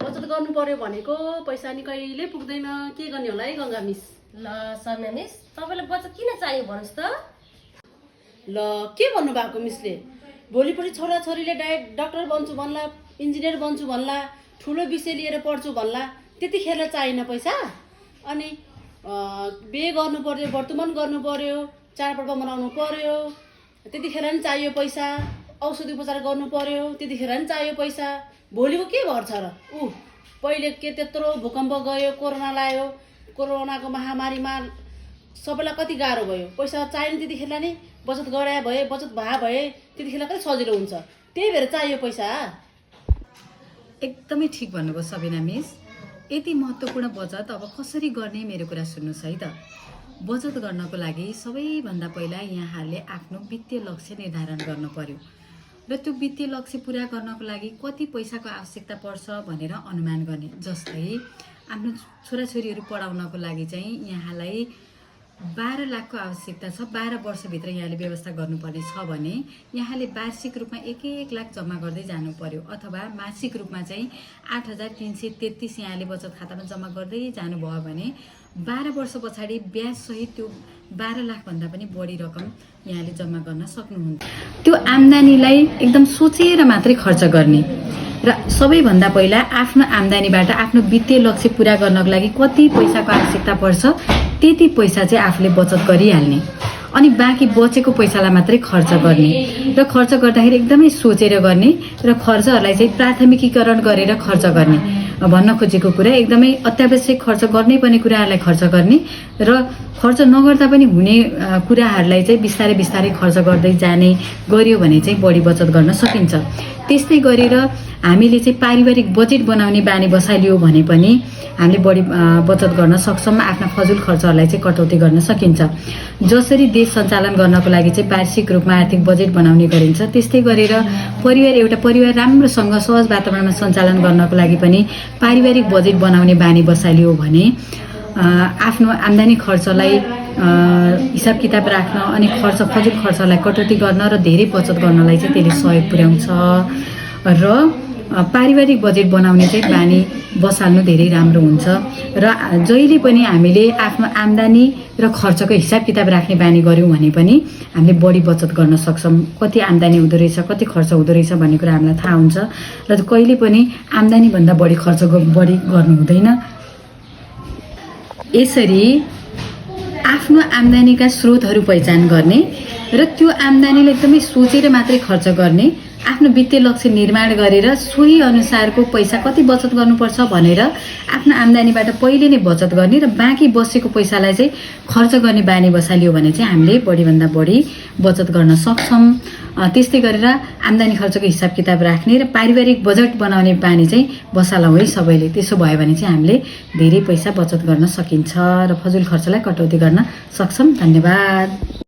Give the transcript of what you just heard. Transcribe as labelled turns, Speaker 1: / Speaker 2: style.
Speaker 1: बचत गर्नु पर्यो भनेको पैसा नि कहिले पुग्दैन के गर्ने होला है गंगा मिस।
Speaker 2: ल सन्या मिस तपाईलाई बचत किन चाहियो भन्नुस् त।
Speaker 1: ल के भन्नु भएको मिसले भोलिपल्ट छोराछोरीले डाक्टर बन्छु भन्ला इन्जिनियर बन्छु भन्ला ठुलो विषय लिएर पढ्छु भन्ला त्यतिखेर चाहिएन पैसा। अनि बिहे गर्नु पर्यो वर्तमान गर्नु पर्यो चाडपर्व मनाउनु पर्यो त्यतिखेर नि चाहियो पैसा। औषधि उपचार गर्नु पर्यो त्यतिखेर नि चाहियो पैसा। भोलिको के भर्छ र पहिले के त्यत्रो भूकम्प गयो कोरोना लाग्यो कोरोनाको महामारीमा सबैलाई कति गाह्रो भयो पैसा चाहिने त्यतिखेर नै बचत गराए भए बचत भए त्यतिखेर कति सजिलो हुन्छ त्यही भएर चाहियो पैसा।
Speaker 3: एकदमै ठिक भन्नुभयो सबिना मिस। यति महत्त्वपूर्ण बचत अब कसरी गर्ने मेरो कुरा सुन्नुहोस् है त। बचत गर्नको लागि सबैभन्दा पहिला यहाँहरूले आफ्नो वित्तीय लक्ष्य निर्धारण गर्नु पर्यो र त्यो वित्तीय लक्ष्य पुरा गर्नको लागि कति पैसाको आवश्यकता पर्छ भनेर अनुमान गर्ने। जस्तै आफ्नो छोराछोरीहरू पढाउनको लागि चाहिँ यहाँलाई 12 लाखको आवश्यकता छ। 12 वर्षभित्र यहाँले व्यवस्था गर्नुपर्ने छ भने यहाँले वार्षिक रूपमा 1-1 लाख जम्मा गर्दै जानु पर्यो अथवा मासिक रूपमा चाहिँ 8,333 यहाँले बचत खातामा जम्मा गर्दै जानुभयो भने 12 वर्ष पछाडि ब्याज सहित त्यो 12 लाखभन्दा पनि बढी रकम यहाँले जम्मा गर्न सक्नुहुन्छ। त्यो आम्दानीलाई एकदम सोचेर मात्रै खर्च गर्ने र सबैभन्दा पहिला आफ्नो आम्दानीबाट आफ्नो वित्तीय लक्ष्य पुरा गर्नको लागि कति पैसाको आवश्यकता पर्छ त्यति पैसा चाहिँ आफूले बचत गरिहाल्ने अनि बाँकी बचेको पैसालाई मात्रै खर्च गर्ने र खर्च गर्दाखेरि एकदमै सोचेर गर्ने र खर्चहरूलाई चाहिँ प्राथमिकीकरण गरेर खर्च गर्ने। भन्न खोजेको कुरा एकदमै अत्यावश्यक खर्च गर्नै पर्ने कुराहरूलाई खर्च गर्ने र खर्च नगर्दा पनि हुने कुराहरूलाई चाहिँ बिस्तारै बिस्तारै खर्च गर्दै जाने गरियो भने चाहिँ बढी बचत गर्न सकिन्छ। त्यस्तै गरेर हामीले चाहिँ पारिवारिक बजेट बनाउने बानी बसालियो भने पनि हामीले बढी बचत गर्न सक्छौँ। आफ्ना फजुल खर्चहरूलाई चाहिँ कटौती गर्न सकिन्छ। जसरी देश सञ्चालन गर्नको लागि चाहिँ वार्षिक रूपमा आर्थिक बजेट बनाउने गरिन्छ त्यस्तै गरेर एउटा परिवार राम्रोसँग सहज वातावरणमा सञ्चालन गर्नको लागि पनि पारिवारिक बजेट बनाउने बानी बसालियो भने आफ्नो आम्दानी खर्चलाई हिसाब किताब राख्न अनि फजुल खर्चलाई कटौती गर्न र धेरै बचत गर्नलाई चाहिँ त्यसले सहयोग पुर्याउँछ र पारिवारिक बजेट बनाउने चाहिँ बानी बसाल्नु धेरै राम्रो हुन्छ। र जहिले पनि हामीले आफ्नो आम्दानी र खर्चको हिसाब किताब राख्ने बानी गऱ्यौँ भने पनि हामीले बढी बचत गर्न सक्छौँ। कति आम्दानी हुँदो रहेछ कति खर्च हुँदो रहेछ भन्ने कुरा हामीलाई थाहा हुन्छ र कहिले पनि आम्दानीभन्दा बढी खर्च गर्नु हुँदैन। यसरी आफ्नो आम्दानीका स्रोतहरू पहिचान गर्ने र त्यो आम्दानीलाई एकदमै सोचेर मात्रै खर्च गर्ने आफ्नो वित्तीय लक्ष्य निर्माण गरेर सोही अनुसारको पैसा कति बचत गर्नुपर्छ भनेर आफ्नो आम्दानीबाट पहिले नै बचत गर्ने र बाँकी बसेको पैसालाई चाहिँ खर्च गर्ने बानी बसालियो भने चाहिँ हामीले बढीभन्दा बढी बचत गर्न सक्छौँ। त्यस्तै गरेर आम्दानी खर्चको हिसाब किताब राख्ने र पारिवारिक बजेट बनाउने बानी चाहिँ बसालौँ है सबैले। त्यसो भयो भने चाहिँ हामीले धेरै पैसा बचत गर्न सकिन्छ र फजुल खर्चलाई कटौती गर्न सक्छौँ। धन्यवाद।